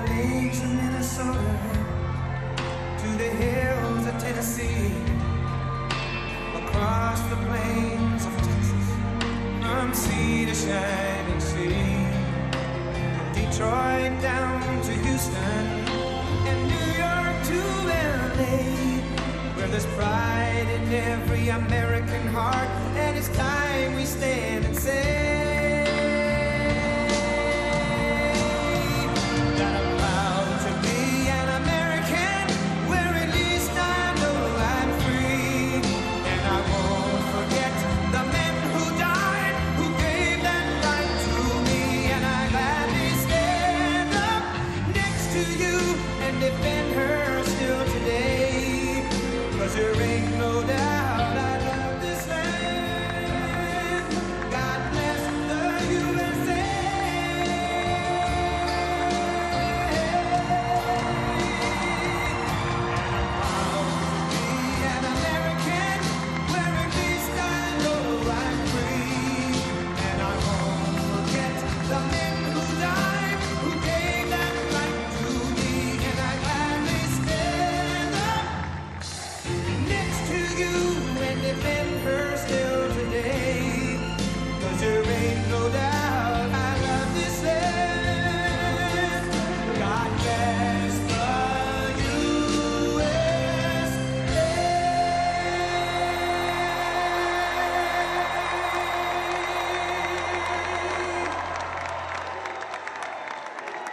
plains of Minnesota to the hills of Tennessee, across the plains of Texas, from sea to shining sea, Detroit down to Houston, and New York to LA, where there's pride in every American heart, and it's time we stand and say that I'm proud to be an American, where at least I know I'm free, and I won't forget the men who died, who gave that right to me, and I gladly stand up next to you and defend her still today, 'cause there ain't no doubt I love this land. God bless the USA. Be an American, where at least I know I'm free, and I won't forget the men who died, who gave that right to me, and I gladly stand up next to you and defend her still today, 'cause there ain't no doubt I love this land. God bless the USA.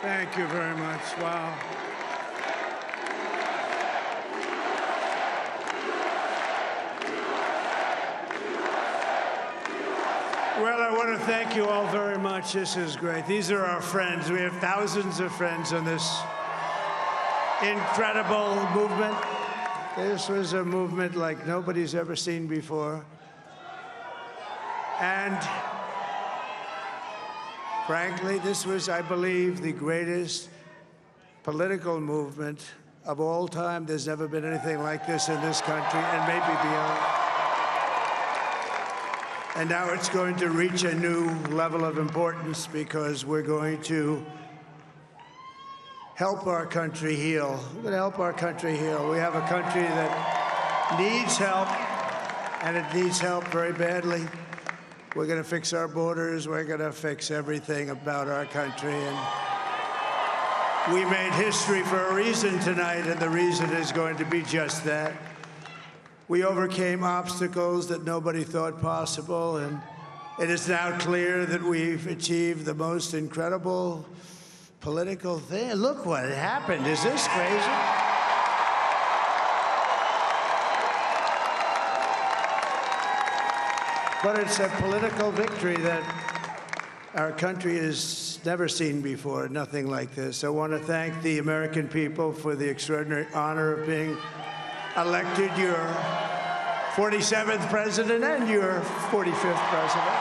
Thank you very much. Wow. Well, I want to thank you all very much. This is great. These are our friends. We have thousands of friends on this incredible movement. This was a movement like nobody's ever seen before. And frankly, this was, I believe, the greatest political movement of all time. There's never been anything like this in this country, and maybe beyond. And now it's going to reach a new level of importance because we're going to help our country heal. We're going to help our country heal. We have a country that needs help, and it needs help very badly. We're going to fix our borders. We're going to fix everything about our country. And we made history for a reason tonight, and the reason is going to be just that. We overcame obstacles that nobody thought possible, and it is now clear that we've achieved the most incredible political thing. Look what happened. Is this crazy? But it's a political victory that our country has never seen before, nothing like this. I want to thank the American people for the extraordinary honor of being elected your 47th president and your 45th president.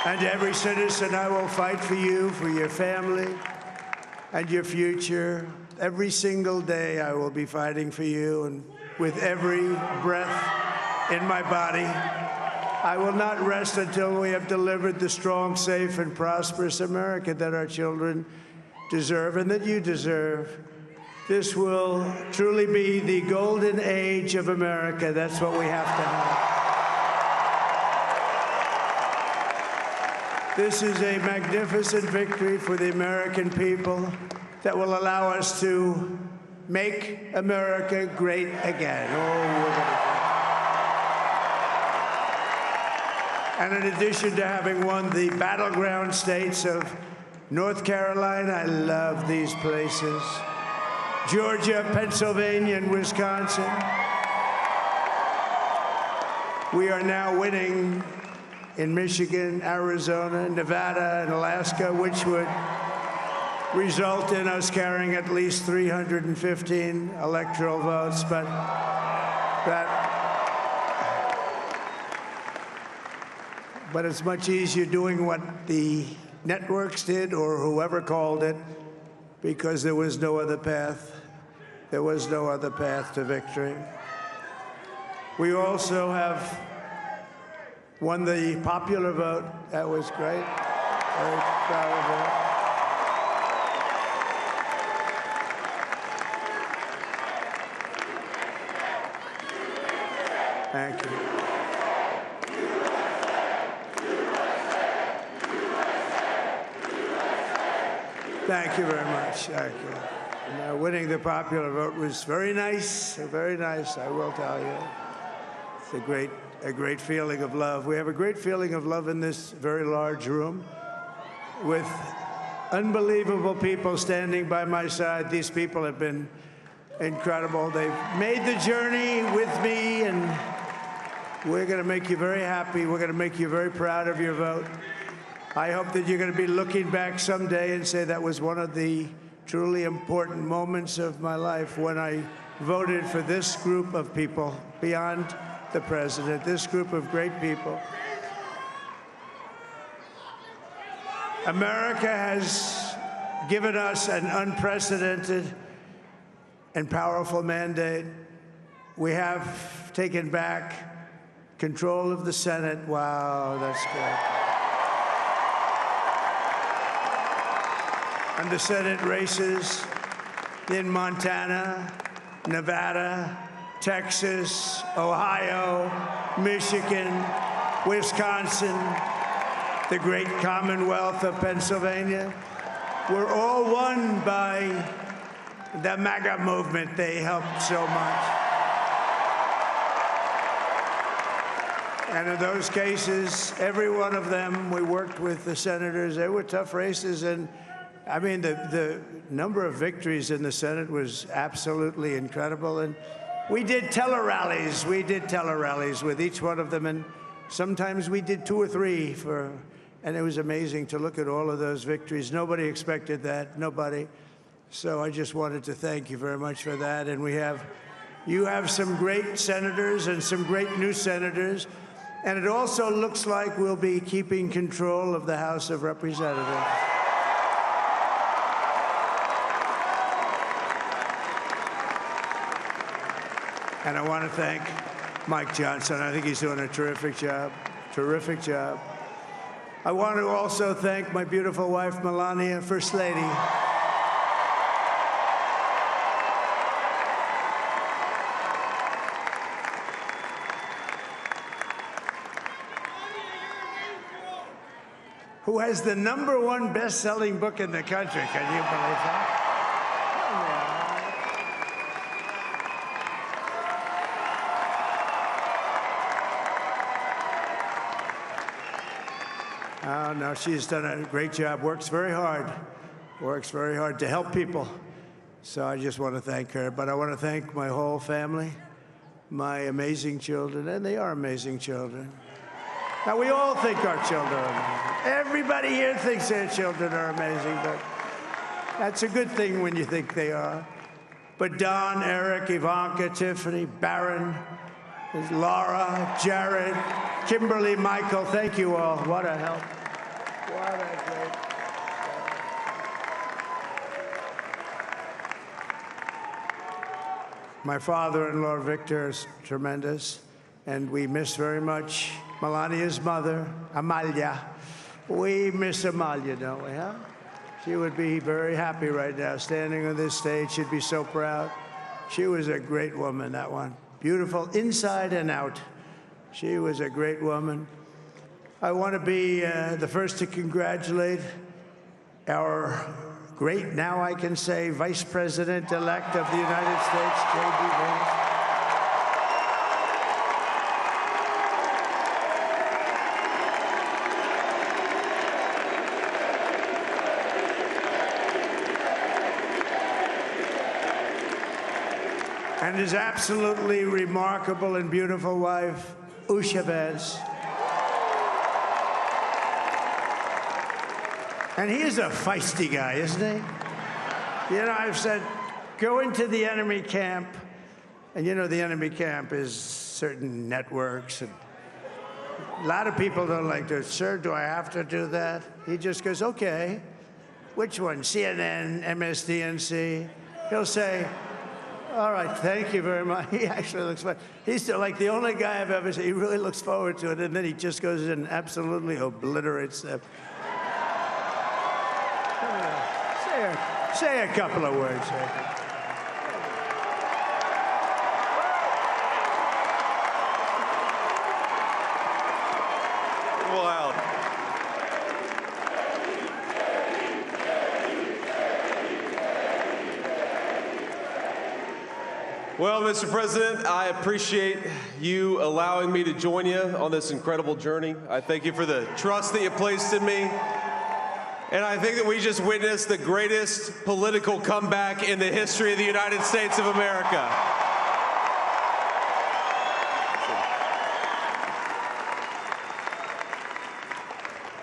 And every citizen, I will fight for you, for your family, and your future. Every single day, I will be fighting for you, and with every breath in my body, I will not rest until we have delivered the strong, safe, and prosperous America that our children deserve and that you deserve. This will truly be the golden age of America. That's what we have to have. This is a magnificent victory for the American people that will allow us to make America great again. And in addition to having won the battleground states of North Carolina, I love these places, Georgia, Pennsylvania, and Wisconsin, we are now winning in Michigan, Arizona, Nevada, and Alaska, which would result in us carrying at least 315 electoral votes, but it's much easier doing what the networks did or whoever called it, because there was no other path. There was no other path to victory. We also have won the popular vote. That was great. Very proud of her. Thank you. Thank you very much. Thank you. And, winning the popular vote was very nice, I will tell you. It's a great feeling of love. We have a great feeling of love in this very large room with unbelievable people standing by my side. These people have been incredible. They've made the journey with me, and we're going to make you very happy. We're going to make you very proud of your vote. I hope that you're going to be looking back someday and say that was one of the truly important moments of my life when I voted for this group of people beyond the president, this group of great people. America has given us an unprecedented and powerful mandate. We have taken back control of the Senate. Wow, that's good. And the Senate races in Montana, Nevada, Texas, Ohio, Michigan, Wisconsin, the great Commonwealth of Pennsylvania, were all won by the MAGA movement. They helped so much. And in those cases, every one of them, we worked with the senators. They were tough races, and I mean, the number of victories in the Senate was absolutely incredible. And we did tele-rallies. We did tele-rallies with each one of them. And sometimes we did 2 or 3 and it was amazing to look at all of those victories. Nobody expected that, nobody. So I just wanted to thank you very much for that. And you have some great senators and some great new senators. And it also looks like we'll be keeping control of the House of Representatives. And I want to thank Mike Johnson. I think he's doing a terrific job, terrific job. I want to also thank my beautiful wife, Melania, First Lady. Who has the #1 best-selling book in the country. Can you believe that? Oh, no, she's done a great job, works very hard to help people. So I just want to thank her. But I want to thank my whole family, my amazing children, and they are amazing children. Now, we all think our children are amazing. Everybody here thinks their children are amazing, but that's a good thing when you think they are. But Don, Eric, Ivanka, Tiffany, Barron, Laura, Jared, Kimberly, Michael, thank you all. What a help. What a great help. My father-in-law, Victor, is tremendous, and we miss very much Melania's mother, Amalia. We miss Amalia, don't we, huh? She would be very happy right now, standing on this stage. She'd be so proud. She was a great woman, that one. Beautiful inside and out. She was a great woman. I want to be the first to congratulate our great, now I can say, Vice President-elect of the United States, J.D. Vance. And his absolutely remarkable and beautiful wife, Usha Vance. And he is a feisty guy, isn't he? You know, I've said, go into the enemy camp. And you know, the enemy camp is certain networks. And a lot of people don't like to, sir, do I have to do that? He just goes, okay. Which one? CNN, MSDNC? He'll say, all right, thank you very much. He actually looks fine. He's like the only guy I've ever seen. He really looks forward to it, and then he just goes in and absolutely obliterates them. Say a couple of words. Wow. Well, Mr. President, I appreciate you allowing me to join you on this incredible journey. I thank you for the trust that you placed in me. And I think that we just witnessed the greatest political comeback in the history of the United States of America.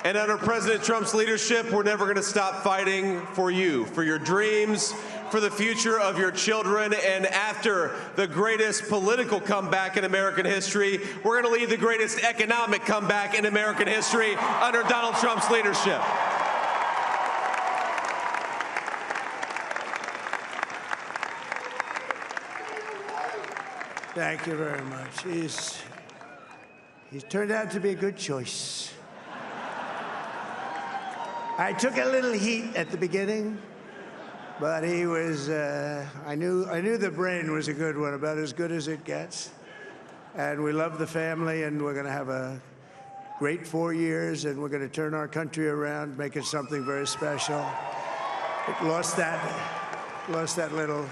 And under President Trump's leadership, we're never going to stop fighting for you, for your dreams, for the future of your children. And after the greatest political comeback in American history, we're going to lead the greatest economic comeback in American history under Donald Trump's leadership. Thank you very much. He's turned out to be a good choice. I took a little heat at the beginning, but he was, I knew the brain was a good one, about as good as it gets. And we love the family, and we're going to have a great 4 years, and we're going to turn our country around, make it something very special. It lost that little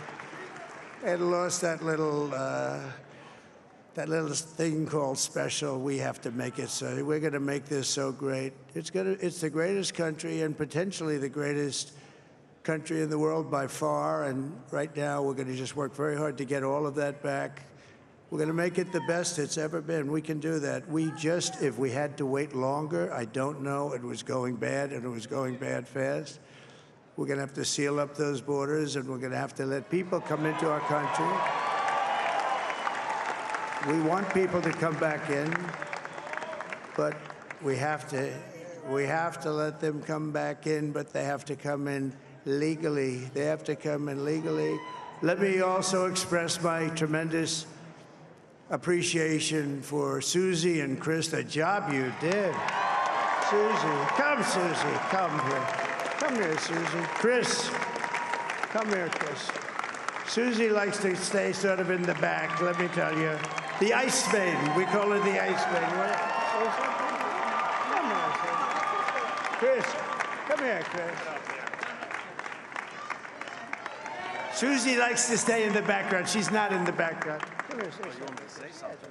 thing called special. We have to make it so. We're going to make this so great. It's the greatest country and potentially the greatest country in the world by far. And right now, we're going to just work very hard to get all of that back. We're going to make it the best it's ever been. We can do that. If we had to wait longer, I don't know. It was going bad, and it was going bad fast. We're going to have to seal up those borders, and we're going to have to let people come into our country. We want people to come back in, but we have to let them come back in, but they have to come in legally. They have to come in legally. Let me also express my tremendous appreciation for Susie and Chris, the job you did. Susie, come here. Come here, Susie. Chris, come here, Chris. Susie likes to stay sort of in the back, let me tell you. The Ice Maiden, we call her the Ice Maiden. Come here, Chris. Come here, Chris. Susie likes to stay in the background. She's not in the background. Come here, say something.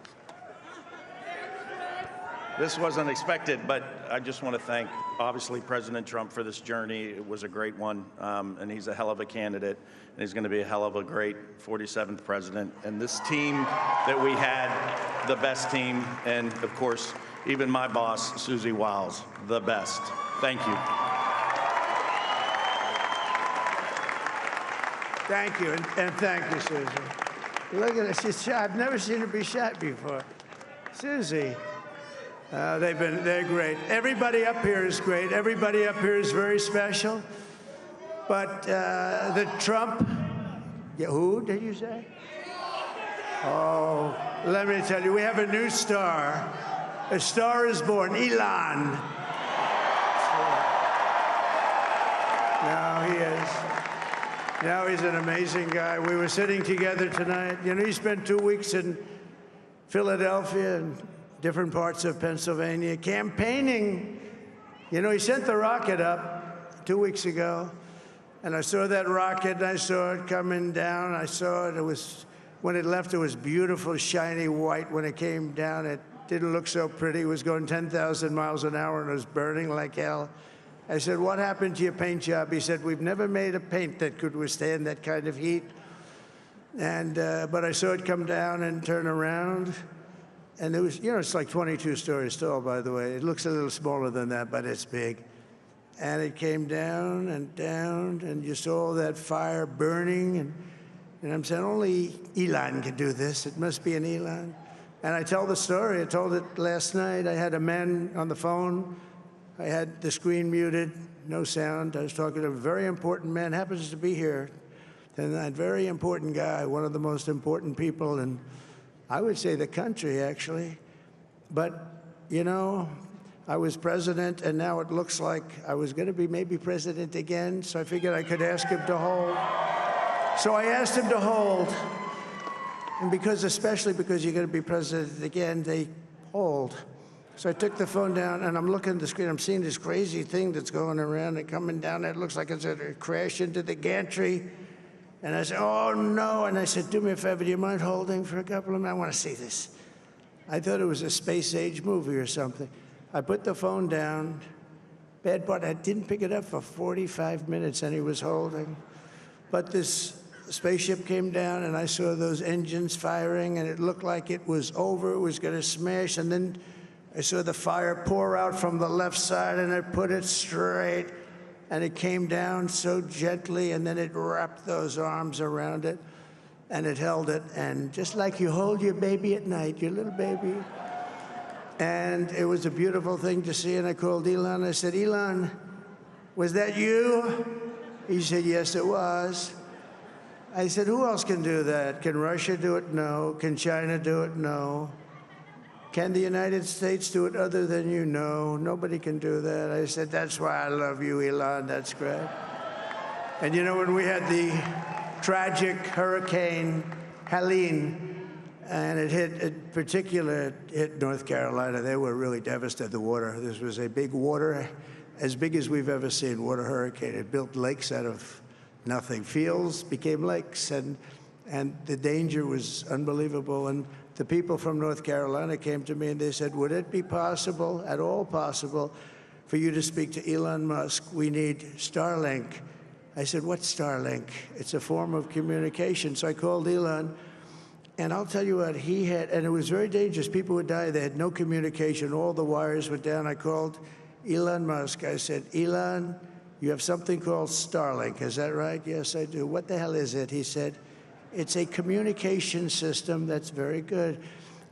This wasn't expected, but I just want to thank, obviously, President Trump for this journey. It was a great one, and he's a hell of a candidate, and he's going to be a hell of a great 47th president. And this team that we had, the best team, and, of course, even my boss, Susie Wiles, the best. Thank you. Thank you, and thank you, Susie. Look at her, she's shy. I've never seen her be shy before. Susie. They're great. Everybody up here is great. Everybody up here is very special. But the Trump, who did you say? Oh, let me tell you, we have a new star. A star is born, Elon. Now he is. Now he's an amazing guy. We were sitting together tonight. You know, he spent 2 weeks in Philadelphia and different parts of Pennsylvania, campaigning. You know, he sent the rocket up 2 weeks ago, and I saw that rocket, and I saw it coming down. I saw it. When it left, it was beautiful, shiny white. When it came down, it didn't look so pretty. It was going 10,000 miles an hour, and it was burning like hell. I said, what happened to your paint job? He said, we've never made a paint that could withstand that kind of heat. And but I saw it come down and turn around. And it was, you know, it's like 22 stories tall, by the way. It looks a little smaller than that, but it's big. And it came down, and you saw all that fire burning. And I'm saying, only Elon can do this. It must be an Elon. And I tell the story. I told it last night. I had a man on the phone. I had the screen muted, no sound. I was talking to a very important man, happens to be here. And that very important guy, one of the most important people in, I would say, the country, actually. But, you know, I was president, and now it looks like I was going to be maybe president again, so I figured I could ask him to hold. So I asked him to hold, and especially because you're going to be president again, they hold. So I took the phone down, and I'm looking at the screen. I'm seeing this crazy thing that's going around and coming down. It looks like it's going to crash into the gantry. And I said, oh, no. And I said, do me a favor, do you mind holding for a couple of minutes? I want to see this. I thought it was a space-age movie or something. I put the phone down. Bad part, I didn't pick it up for 45 minutes, and he was holding. But this spaceship came down, and I saw those engines firing, and it looked like it was over. It was going to smash, and then I saw the fire pour out from the left side, and I put it straight, and it came down so gently, and then it wrapped those arms around it, and it held it, and just like you hold your baby at night, your little baby. And it was a beautiful thing to see, and I called Elon. I said, Elon, was that you? He said, yes, it was. I said, who else can do that? Can Russia do it? No. Can China do it? No. Can the United States do it other than you? No, nobody can do that. I said, that's why I love you, Elon. That's great. And you know, when we had the tragic Hurricane Helene, and it hit North Carolina, they were really devastated, the water. This was a big water, as big as we've ever seen, water hurricane. It built lakes out of nothing. Fields became lakes, and the danger was unbelievable. And the people from North Carolina came to me and they said, would it be possible, at all possible, for you to speak to Elon Musk? We need Starlink. I said, what's Starlink? It's a form of communication. So I called Elon, and I'll tell you what, he had, and it was very dangerous. People would die. They had no communication. All the wires were down. I called Elon Musk. I said, Elon, you have something called Starlink. Is that right? Yes, I do. What the hell is it? He said, it's a communication system that's very good.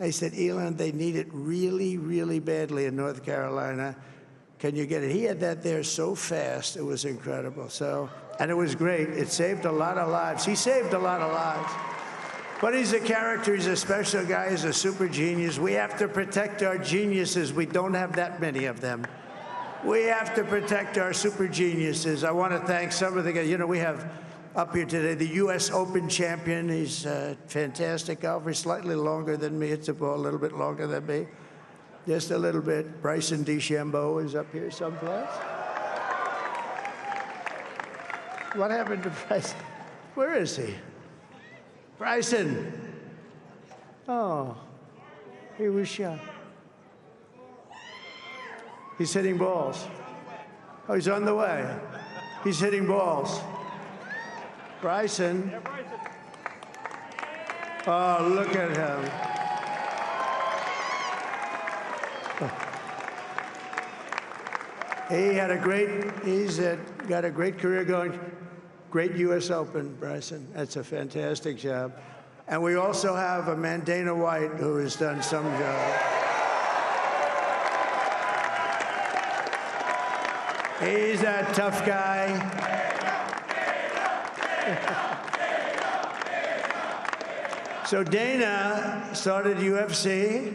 I said, Elon, they need it really, really badly in North Carolina. Can you get it? He had that there so fast, it was incredible. So, and it was great. It saved a lot of lives. He saved a lot of lives. But he's a character, he's a special guy, he's a super genius. We have to protect our geniuses. We don't have that many of them. We have to protect our super geniuses. I want to thank some of the guys. You know, we have up here today the U.S. Open champion. He's a fantastic golfer, slightly longer than me. It's a ball a little bit longer than me. Just a little bit. Bryson DeChambeau is up here someplace. What happened to Bryson? Where is he? Bryson. Oh, he was shot. He's hitting balls. Oh, he's on the way. He's hitting balls. Bryson. Oh, look at him. He's got a great career going. Great U.S. Open, Bryson. That's a fantastic job. And we also have a man, Dana White, who has done some job. He's a tough guy. So Dana started UFC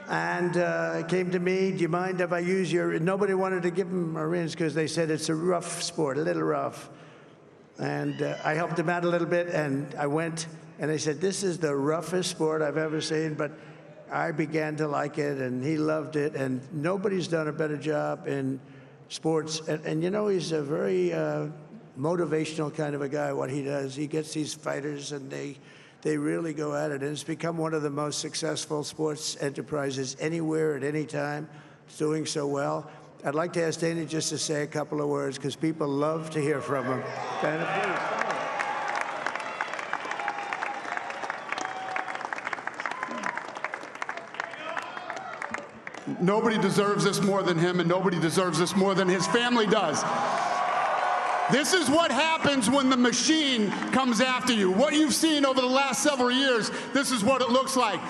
and came to me, do you mind if I use your, nobody wanted to give him a rinse because they said it's a rough sport, a little rough. And I helped him out a little bit, and I went, and they said, this is the roughest sport I've ever seen, but I began to like it, and he loved it, and nobody's done a better job in sports. And you know, he's a very motivational kind of a guy, what he does. He gets these fighters, and they really go at it, and it's become one of the most successful sports enterprises anywhere at any time. It's doing so well. I'd like to ask Dana just to say a couple of words, because people love to hear from him. Dana, please. Nobody deserves this more than him, and nobody deserves this more than his family does. This is what happens when the machine comes after you. What you've seen over the last several years, this is what it looks like.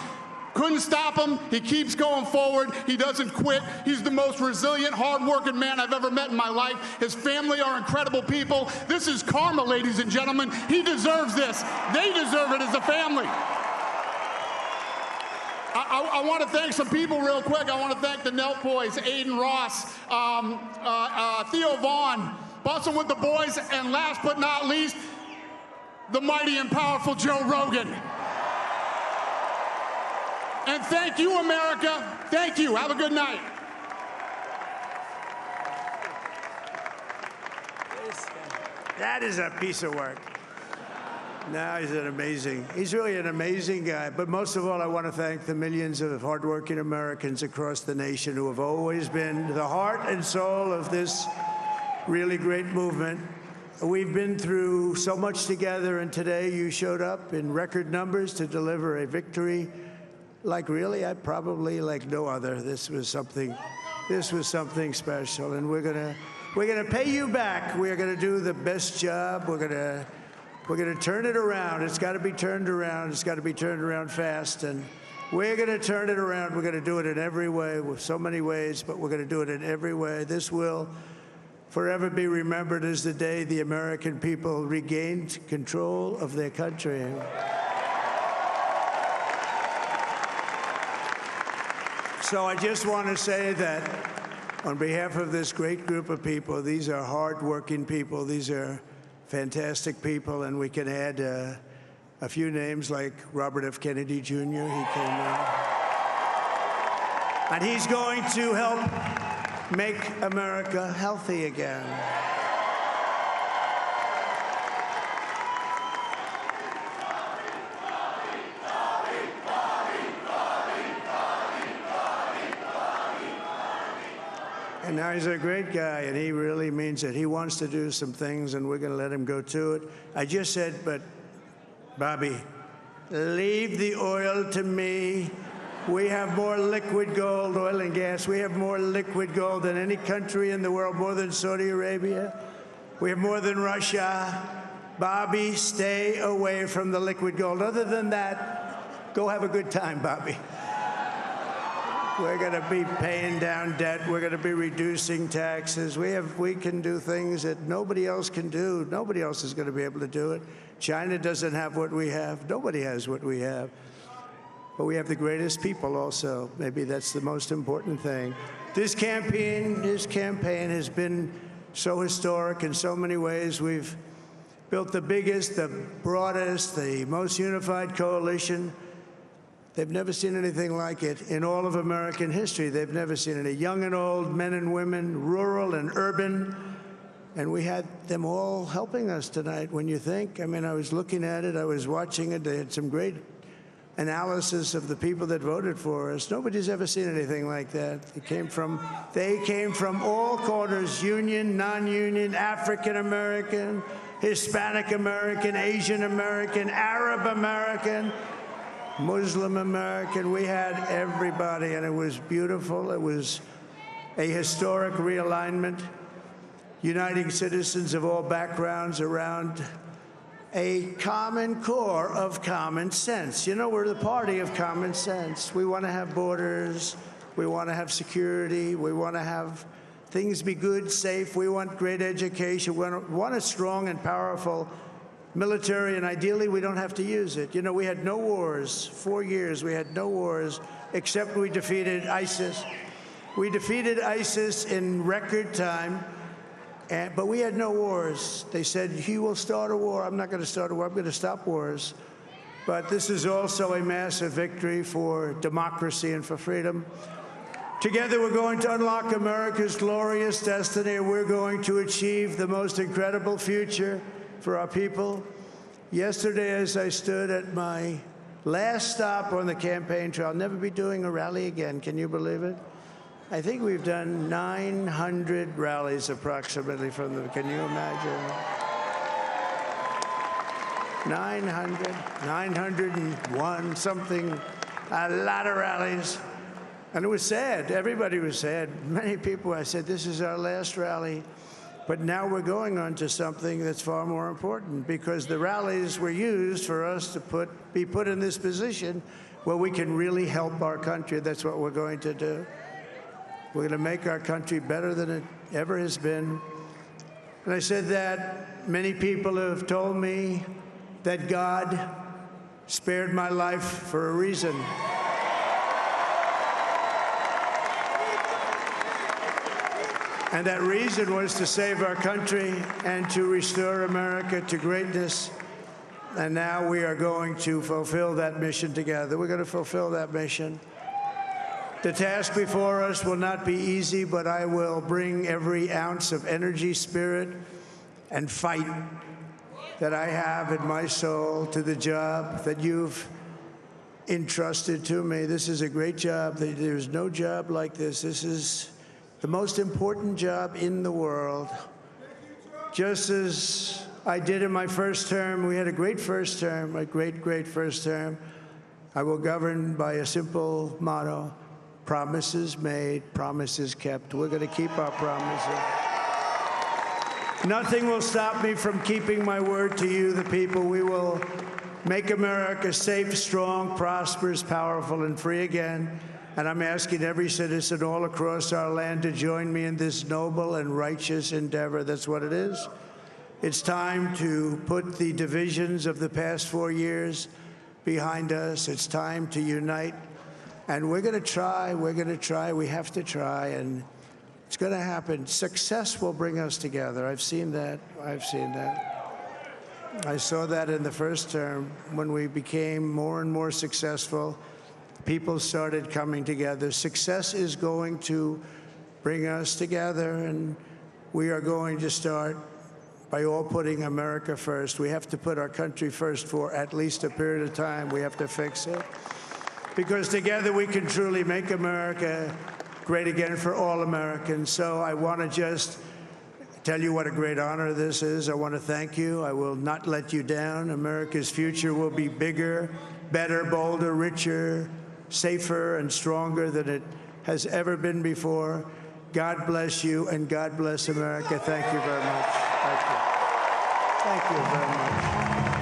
Couldn't stop him. He keeps going forward. He doesn't quit. He's the most resilient, hard-working man I've ever met in my life. His family are incredible people. This is karma, ladies and gentlemen. He deserves this. They deserve it as a family. I want to thank some people real quick. I want to thank the Nelk Boys, Aiden Ross, Theo Vaughn, Bustin' with the Boys, and last but not least, the mighty and powerful Joe Rogan. And thank you, America. Thank you. Have a good night. That is a piece of work. No, he's really an amazing guy. But most of all, I want to thank the millions of hardworking Americans across the nation who have always been the heart and soul of this really great movement. We've been through so much together, and today you showed up in record numbers to deliver a victory like probably like no other. This was something special, and we're gonna pay you back. We're gonna do the best job. We're gonna turn it around. It's got to be turned around. It's got to be turned around fast, and we're gonna turn it around. We're gonna do it in every way, with so many ways, but we're gonna do it in every way. This will forever be remembered as the day the American people regained control of their country. So I just want to say that on behalf of this great group of people, these are hard-working people. These are fantastic people, and we can add a few names like Robert F. Kennedy Jr. He came in. And he's going to help make America healthy again. And now he's a great guy, and he really means it. He wants to do some things, and we're going to let him go to it. I just said, but, Bobby, leave the oil to me. We have more liquid gold, oil and gas. We have more liquid gold than any country in the world, more than Saudi Arabia. We have more than Russia. Bobby, stay away from the liquid gold. Other than that, go have a good time, Bobby. We're going to be paying down debt. We're going to be reducing taxes. We can do things that nobody else can do. Nobody else is going to be able to do it. China doesn't have what we have. Nobody has what we have. But we have the greatest people also. Maybe that's the most important thing. This campaign has been so historic in so many ways. We've built the biggest, the broadest, the most unified coalition. They've never seen anything like it in all of American history. They've never seen it. Young and old, men and women, rural and urban. And we had them all helping us tonight. When you think, I mean, I was looking at it, I was watching it. They had some great analysis of the people that voted for us. Nobody's ever seen anything like that. They came from all corners, union, non-union, African American, Hispanic American, Asian American, Arab American, Muslim American. We had everybody, and it was beautiful. It was a historic realignment, uniting citizens of all backgrounds around a common core of common sense. You know, we're the party of common sense. We want to have borders. We want to have security. We want to have things be good, safe. We want great education. We want a strong and powerful military, and ideally we don't have to use it. You know, we had no wars. 4 years we had no wars, except we defeated ISIS. We defeated ISIS in record time, but we had no wars. They said, he will start a war. I'm not going to start a war. I'm going to stop wars. But this is also a massive victory for democracy and for freedom. Together, we're going to unlock America's glorious destiny, and we're going to achieve the most incredible future for our people. Yesterday, as I stood at my last stop on the campaign trail, I'll never be doing a rally again. Can you believe it? I think we've done 900 rallies approximately from them. Can you imagine? 901 something, a lot of rallies. And it was sad. Everybody was sad. Many people, I said, this is our last rally. But now we're going on to something that's far more important, because the rallies were used for us to be put in this position where we can really help our country. That's what we're going to do. We're going to make our country better than it ever has been. And I said that many people have told me that God spared my life for a reason. And that reason was to save our country and to restore America to greatness. And now we are going to fulfill that mission together. We're going to fulfill that mission. The task before us will not be easy, but I will bring every ounce of energy, spirit, and fight that I have in my soul to the job that you've entrusted to me. This is a great job. There's no job like this. This is the most important job in the world. Just as I did in my first term, we had a great first term, a great first term. I will govern by a simple motto: promises made, promises kept. We're going to keep our promises. Nothing will stop me from keeping my word to you, the people. We will make America safe, strong, prosperous, powerful, and free again. And I'm asking every citizen all across our land to join me in this noble and righteous endeavor. That's what it is. It's time to put the divisions of the past 4 years behind us. It's time to unite. And we're going to try. We're going to try. We have to try. And it's going to happen. Success will bring us together. I've seen that. I've seen that. I saw that in the first term. When we became more and more successful, people started coming together. Success is going to bring us together, and we are going to start by all putting America first. We have to put our country first for at least a period of time. We have to fix it. Because together we can truly make America great again for all Americans. So I want to just tell you what a great honor this is. I want to thank you. I will not let you down. America's future will be bigger, better, bolder, richer, safer, and stronger than it has ever been before. God bless you, and God bless America. Thank you very much. Thank you. Thank you very much.